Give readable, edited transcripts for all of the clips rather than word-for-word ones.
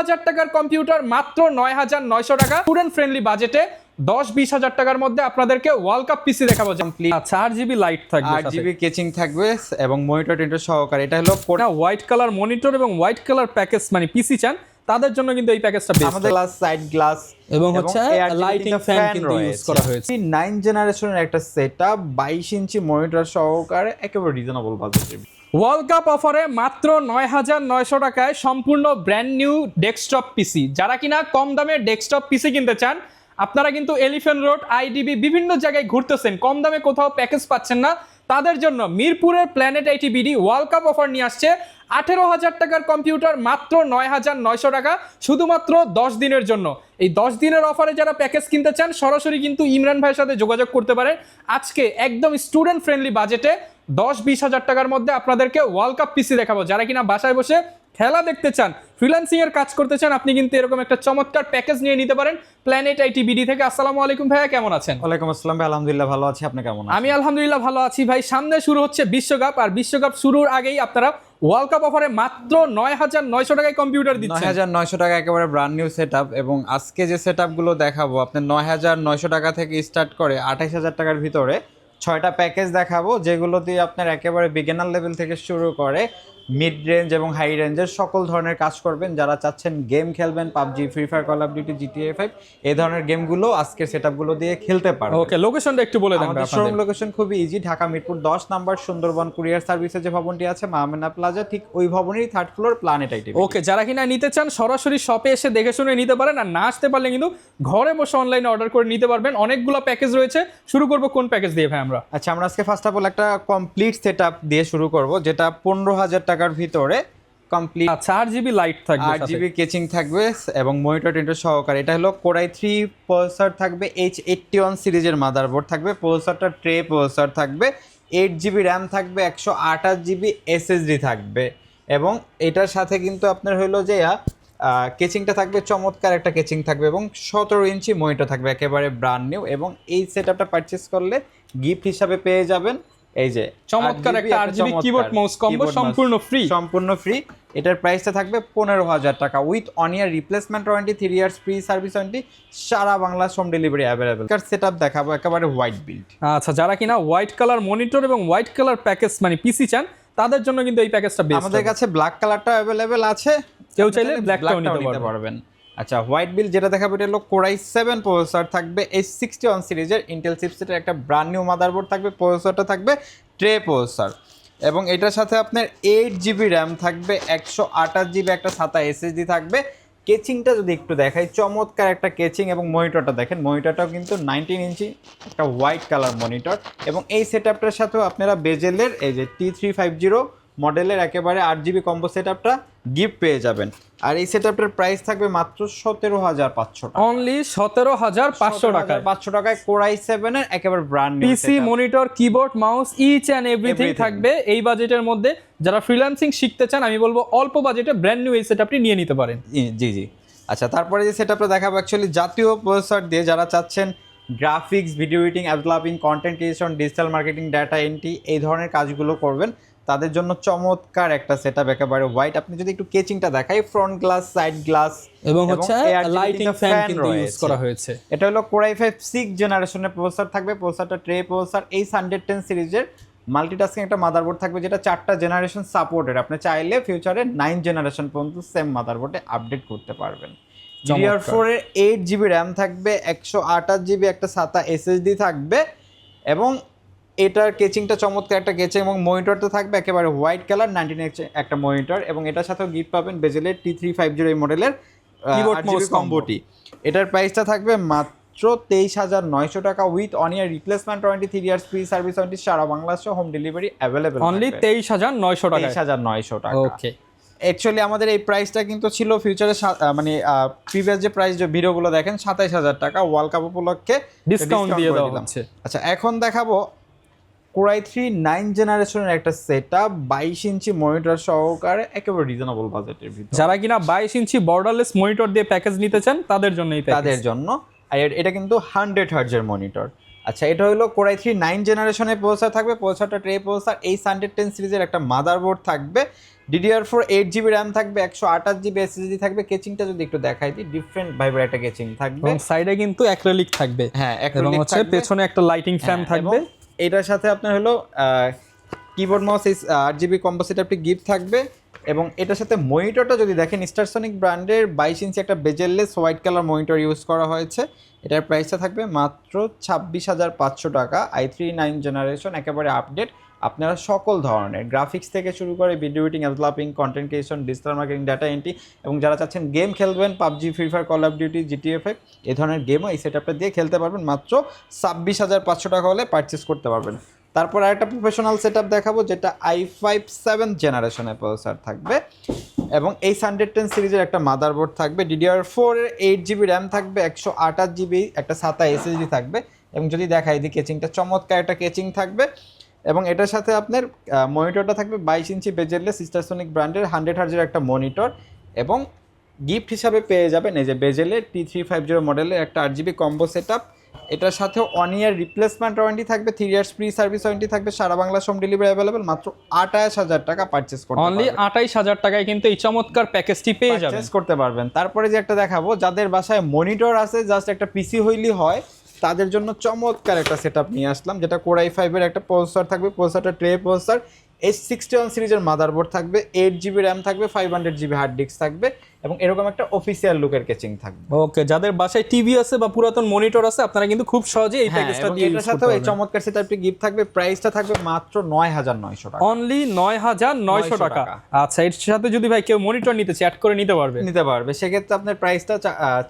হাজার টাকার কম্পিউটার মাত্র ৯,৯০০ টাকা। স্টুডেন্ট ফ্রেন্ডলি বাজেটে ১০-২০ হাজার টাকার মধ্যে আপনাদেরকে ওয়ার্ল্ড কাপ পিসি দেখাবো। আচ্ছা, 8GB লাইট থাকবে, 8GB কেচিং থাকবে এবং মনিটর টিন্টার সহকারে। এটা হলো হোয়াইট কালার মনিটর এবং হোয়াইট কালার প্যাকেজ, মানে পিসি চান তাদের জন্য কিন্তু এই প্যাকেজটা বেস্ট। আমাদের গ্লাস, সাইড গ্লাস এবং হচ্ছে লাইটিং ফ্যান কিন্তু ইউজ করা হয়েছে। 9 জেনারেশনের একটা সেটআপ 22 ইঞ্চি মনিটর সহকারে একেবারে রিজনেবল বাজেটে। ওয়ার্ল্ড কাপ অফারে মাত্র ৯,৯০০ টাকায় সম্পূর্ণ ব্র্যান্ড নিউ ডেস্কটপ পিসি। যারা কিনা কম দামে ডেস্কটপ পিসি কিনতে চান, আপনারা কিন্তু এলিফ্যান্ট রোড, আইডিবি বিভিন্ন জায়গায় ঘুরতেছেন, কম দামে কোথাও প্যাকেজ পাচ্ছেন না, তাদের জন্য মিরপুরের planet IT BD world cup offer নিয়ে আসছে। ১৮,০০০ টাকার কম্পিউটার মাত্র ৯,৯০০ টাকা, শুধুমাত্র 10 দিনের জন্য। এই 10 দিনের অফারে যারা প্যাকেজ কিনতে চান সরাসরি কিন্তু ইমরান ভাইয়ের সাথে যোগাযোগ করতে পারেন। আজকে একদম স্টুডেন্ট ফ্রেন্ডলি বাজেটে ১০-২০ হাজার টাকার মধ্যে আপনাদেরকে ওয়ার্ল্ড কাপ পিসি দেখাবো। যারা কিনা বাসায় বসে খেলা দেখতে চান, ফ্রিল্যান্সিং এর কাজ করতে চান, আপনি কিন্তু এরকম একটা চমৎকার প্যাকেজ নিয়ে নিতে পারেন প্ল্যানেট আইটি বিডি থেকে। আসসালামু আলাইকুম ভাইয়া, কেমন আছেন? ওয়ালাইকুম আসসালাম ভাই, আলহামদুলিল্লাহ ভালো আছি। আপনি কেমন আছেন? আমি আলহামদুলিল্লাহ ভালো আছি ভাই। সামনে শুরু হচ্ছে বিশ্বকাপ, আর বিশ্বকাপ শুরুর আগেই আপনারা ওয়ার্ল্ড কাপ অফারে মাত্র ৯,৯০০ টাকায় কম্পিউটার দিচ্ছেন। ৯,৯০০ টাকা একেবারে ব্র্যান্ড নিউ সেটআপ। এবং আজকে যে সেটআপগুলো দেখাবো আপনার ৯,৯০০ টাকা থেকে স্টার্ট করে ২৮,০০০ টাকার ভিতরে 6টা প্যাকেজ দেখাবো, যেগুলো দিয়ে আপনার একেবারে বিগিনার লেভেল থেকে শুরু করে মিড রেঞ্জ এবং হাই রেঞ্জের সকল ধরনের কাজ করবেন। যারা চাচ্ছেন গেম খেলবেন, PUBG, free fire, call of duty, GTA 5 এই ধরনের গেমগুলো আজকের সেটআপগুলো দিয়ে খেলতে পারবেন। ওকে, লোকেশনটা একটু বলে দেন। আমাদের শোরুম লোকেশন খুবই easy, Dhaka Mirpur 10 number Sundarban courier সার্ভিসের যে ভবনটি আছে মাহমেনা প্লাজা, ঠিক ওই ভবনেরই 3rd ফ্লোর প্ল্যানেট আইটি। ওকে, যারা কিনা নিতে চান সরাসরি শপে এসে দেখে শুনে নিতে পারেন, আর না আসতে পারলে কিন্তু ঘরে বসে অনলাইনে অর্ডার করে নিতে পারবেন। অনেকগুলো প্যাকেজ রয়েছে, শুরু করব কোন প্যাকেজ দিয়ে ভাই আমরা? আচ্ছা, আমরা আজকে ফার্স্ট অফ অল একটা কমপ্লিট সেটআপ দিয়ে শুরু করব, যেটা 15,০০০ টাকার ভিতরে কমপ্লিট। আচ্ছা, 8GB লাইট থাকবে, 8GB কেচিং থাকবে এবং মনিটর টিন্টার সহকারে। এটা হলো Core i3 প্রসেসর থাকবে, H81 সিরিজের মাদারবোর্ড থাকবে, প্রসেসরটা ট্রে প্রসেসর থাকবে, 8GB র্যাম থাকবে, 128GB এসএসডি থাকবে। এবং এটার সাথে কিন্তু আপনার হলো যে কেচিংটা থাকবে, চমৎকার একটা কেচিং থাকবে এবং 17 ইঞ্চি মনিটর থাকবে, একেবারে ব্র্যান্ড নিউ। এবং এই সেটআপটা পারচেজ করলে গিফট হিসাবে পেয়ে যাবেন এই যে চমৎকার একটা 8GB কিবোর্ড মাউস কম্বো, সম্পূর্ণ ফ্রি। এটার প্রাইসটা থাকবে 15,০০০ টাকা with 1 year replacement warranty, 3 years free service warranty, সারা বাংলা হোম ডেলিভারি অ্যাভেলেবল। কার সেটআপ দেখাবো একেবারে হোয়াইট বিল্ড। আচ্ছা, যারা কিনা হোয়াইট কালার মনিটর এবং হোয়াইট কালার প্যাকেজ মানে পিসি চান, তাদের জন্য কিন্তু এই প্যাকেজটা বেস্ট। আমাদের কাছে ব্ল্যাক কালারটা অ্যাভেলেবল আছে, কেউ চাইলে ব্ল্যাকটাও নিতে পারবেন। আচ্ছা, হোয়াইট বিল যেটা দেখাবো এটা হলো Core i7 প্রসেসর থাকবে, H61 সিরিজের ইন্টেল চিপসেটের একটা ব্র্যান্ড নিউ মাদারবোর্ড থাকবে, প্রসেসরটা থাকবে ট্রে প্রসেসর। এবং এটার সাথে আপনার 8GB র্যাম থাকবে, 128GB একটা SATA এসএসডি থাকবে। কেচিংটা যদি একটু দেখাই, চমৎকার একটা কেচিং। এবং মনিটরটা দেখেন, মনিটরটাও কিন্তু 19 ইঞ্চি একটা হোয়াইট কালার মনিটর। এবং এই সেটআপটার সাথেও আপনারা বেজেলের এই যে T350 মডেলের একেবারে 8GB কম্বো সেটআপটা গিফট পেয়ে যাবেন। আর এই সেটআপটার প্রাইস থাকবে মাত্র 17,500 টাকা, অনলি 17,500 টাকায়। 500 টাকায় Core i7 এর একেবারে brand new PC, monitor, keyboard, mouse, each and everything থাকবে এই বাজেটের মধ্যে। যারা ফ্রিল্যান্সিং শিখতে চান, আমি বলবো অল্প বাজেটে ব্র্যান্ড নিউ এই সেটআপটি নিয়ে নিতে পারেন। জি। আচ্ছা, তারপরে যে সেটআপটা দেখাবো অ্যাকচুয়ালি জাতীয় প্রসেসর দিয়ে যারা চাচ্ছেন graphics, video editing, app developing, content creation, digital marketing, data entry এই ধরনের কাজগুলো করবেন, তাদের জন্য চমৎকার একটা সেটআপ একেবারে হোয়াইট। আপনি যদি একটু কেচিংটা দেখাই, ফ্রন্ট গ্লাস, সাইড গ্লাস এবং হচ্ছে লাইটিং ফ্যান কিন্তু ইউজ করা হয়েছে। এটা হলো Core i5 6 জেনারেশনের প্রসেসর থাকবে, প্রসেসরটা ট্রে প্রসেসর, H110 সিরিজের মাল্টিটাস্কিং একটা মাদারবোর্ড থাকবে, যেটা 4টা জেনারেশন সাপোর্টেড। আপনি চাইলে ফিউচারে 9 জেনারেশন পর্যন্ত সেম মাদারবোর্ডে আপডেট করতে পারবেন। DDR4 এর 8GB র্যাম থাকবে, 128GB একটা SATA এসএসডি থাকবে। এবং এটার কেচিংটা চমৎকার একটা কেচিং এবং মনিটরটা থাকবে একেবারে হোয়াইট কালার 19 ইঞ্চি একটা মনিটর। এবং এটার সাথেও গিফট পাবেন বেজেলের T350 এই মডেলের কিবোর্ড মাউস কম্বোটি। এটার প্রাইসটা থাকবে মাত্র 23,900 টাকা with 1 year replacement warranty, 3 years free service warranty, সারা বাংলাদেশে হোম ডেলিভারি অ্যাভেলেবল। অনলি 23,900 টাকা। 23,900 টাকা। ওকে, অ্যাকচুয়ালি আমাদের এই প্রাইসটা কিন্তু ছিল ফিউচারে মানে প্রিভিয়াস যে প্রাইস যে ভিডিওগুলো দেখেন 27,000 টাকা, ওয়ার্ল্ড কাপ উপলক্ষে ডিসকাউন্ট দিয়ে দেওয়া হচ্ছে। আচ্ছা, এখন দেখাবো Core i3 9 জেনারেশনের একটা সেটআপ 22 ইঞ্চি মনিটর সহকারে একেবারে রিজনেবল বাজেটের ভিতরে। যারা কিনা 22 ইঞ্চি বর্ডারলেস মনিটর দিয়ে প্যাকেজ নিতে চান, তাদের জন্য এই প্যাকেজ। তাদের জন্য। আর এটা কিন্তু 100 হার্টজের মনিটর। আচ্ছা, এটা হলো Core i3 9 জেনারেশনের প্রসেসর থাকবে, প্রসেসরটা ট্রে প্রসেসর, এই 110 সিরিজের একটা মাদারবোর্ড থাকবে, DDR4 8GB RAM থাকবে, 128GB SSD থাকবে। কেচিংটা যদি একটু দেখাই দিই, ডিফারেন্ট ভাইবের একটা কেচিং থাকবে এবং সাইডে কিন্তু অ্যাক্রিলিক থাকবে, হ্যাঁ এবং acrylic হচ্ছে থাকবে। পেছনে একটা লাইটিং ফ্যান হ্যাঁ, থাকবে। এবং এটার সাথে আপনার হলো কিবোর্ড মাউস 8GB কম্বো সেটআপটি গিফট থাকবে। এবং এটার সাথে মনিটরটা যদি দেখেন, স্টারসনিক ব্র্যান্ডের 22 ইঞ্চি একটা bezel-less white colour monitor use করা হয়েছে। এটার প্রাইসটা থাকবে মাত্র 26,500 টাকা। i3 9 জেনারেশন, একেবারে আপডেট। আপনারা সকল ধরনের গ্রাফিক্স থেকে শুরু করে video editing, developing, content creation, digital marketing, data entry, এবং যারা চাচ্ছেন গেম খেলবেন, PUBG, free fire, call of duty, GTA 5 এই ধরনের গেমও এই সেটআপটা দিয়ে খেলতে পারবেন। মাত্র 26,500 টাকা হলে পারচেস করতে পারবেন। তারপর আরেকটা প্রফেশনাল সেটআপ দেখাবো, যেটা i5 7 জেনারেশনের প্রসেসর থাকবে, এবং এই 110 সিরিজের একটা মাদারবোর্ড থাকবে, DDR4 এর 8GB RAM থাকবে, 128GB একটা SATA SSD থাকবে। এবং যদি দেখাই দিই, কেচিংটা চমৎকার একটা কেচিং থাকবে। এবং এটার সাথে আপনার মনিটরটা থাকবে 22 ইঞ্চি বেজেললেস স্টারসনিক ব্র্যান্ডের 100 হার্জের একটা মনিটর, এবং গিফট হিসাবে পেয়ে যাবেন এই যে বেজেলের T350 মডেলের একটা 8GB কম্বো সেটআপ। এটার সাথে 1 ইয়ার রিপ্লেসমেন্ট ওয়ারেন্টি থাকবে, 3 ইয়ার্স ফ্রি সার্ভিস ওয়ারেন্টি থাকবে, সারা বাংলা হোম ডেলিভারি অ্যাভেলেবল। মাত্র 28,000 টাকা পারচেস করতে অনলি পারবেন, 28,000 টাকায় কিন্তু এই চমৎকার প্যাকেজটি পেয়ে যাবেন। পারচেস করতে পারবেন। তারপরে যে একটা দেখাবো, যাদের বাসায় মনিটর আছে, জাস্ট একটা পিসি হইলেই হয়, তাদের জন্য চমৎকার একটা সেটআপ নিয়ে আসলাম, যেটা Core i5 এর একটা প্রসেসর থাকবে, প্রসেসরটা ট্রে প্রসেসর, H61 সিরিজের মাদারবোর্ড থাকবে, 8GB RAM থাকবে, 500GB হার্ড ডিস্ক থাকবে, এবং এরকম একটা অফিসিয়াল লুকের কেচিং থাকবে। ওকে, যাদের বাসায় টিভি আছে বা পুরাতন মনিটর আছে, আপনারা কিন্তু খুব সহজে এই হ্যাঁ, প্যাকেজটা এবং দিয়ে এটার ইউজ করতে সাথেও এই পারবেন। চমৎকার সেটআপটি গিফট থাকবে। প্রাইসটা থাকবে মাত্র 9,900 টাকা। অনলি 9,900 টাকা। আচ্ছা, এর সাথে যদি ভাই কেউ মনিটর নিতে চায়, অ্যাড করে নিতে পারবে? নিতে পারবে, সেক্ষেত্রে আপনার প্রাইসটা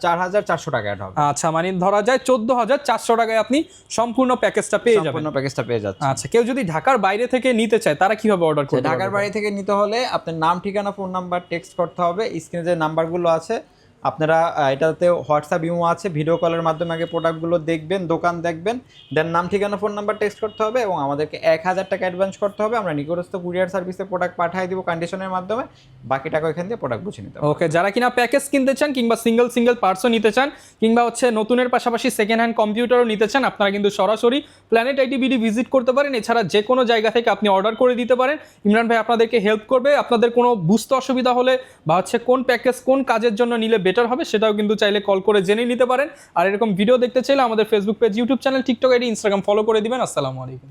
4,400 টাকা অ্যাড হবে। আচ্ছা, মানে ধরা যায় 14,400 টাকায় আপনি সম্পূর্ণ প্যাকেজটা পেয়ে যাবেন। সম্পূর্ণ প্যাকেজটা পেয়ে যাচ্ছে। আচ্ছা, কেউ যদি ঢাকার বাইরে থেকে নিতে চায়, তারা কিভাবে অর্ডার করবে? ঢাকার বাড়ি থেকে নিতে হলে আপনার নাম, ঠিকানা, ফোন নাম্বার টেক্সট করতে হবে। স্ক্রিনে যে নাম্বারগুলো আছে, আপনারা এটাতে হোয়াটসঅ্যাপ ইমো আছে, ভিডিও কলের মাধ্যমে আগে প্রোডাক্টগুলো দেখবেন, দোকান দেখবেন, দেন নাম, ঠিকানা, ফোন নাম্বার টেক্সট করতে হবে, এবং আমাদেরকে 1,000 টাকা অ্যাডভান্স করতে হবে। আমরা নিকটস্থ কুরিয়ার সার্ভিসে প্রোডাক্ট পাঠিয়ে দিব কন্ডিশনের মাধ্যমে, বাকি টাকা এখান দিয়ে প্রোডাক্ট বুঝে নিতে হবে। ওকে, যারা কিনা প্যাকেজ কিনতে চান, কিংবা সিঙ্গেল পার্টসও নিতে চান, কিংবা হচ্ছে নতুনের পাশাপাশি সেকেন্ড হ্যান্ড কম্পিউটারও নিতে চান, আপনারা কিন্তু সরাসরি প্ল্যানেট আইটিবিডি ভিজিট করতে পারেন। এছাড়া যে কোনো জায়গা থেকে আপনি অর্ডার করে দিতে পারেন। ইমরান ভাই আপনাদেরকে হেল্প করবে। আপনাদের কোনো বুঝতে অসুবিধা হলে বা হচ্ছে কোন প্যাকেজ কোন কাজের জন্য নিলে বেটার হবে, সেটাও কিন্তু চাইলে কল করে জেনে নিতে পারেন। আর এরকম ভিডিও দেখতে চাইলে আমাদের Facebook page, YouTube channel, TikTok ID, Instagram follow করে দিবেন। আসসালামু আলাইকুম।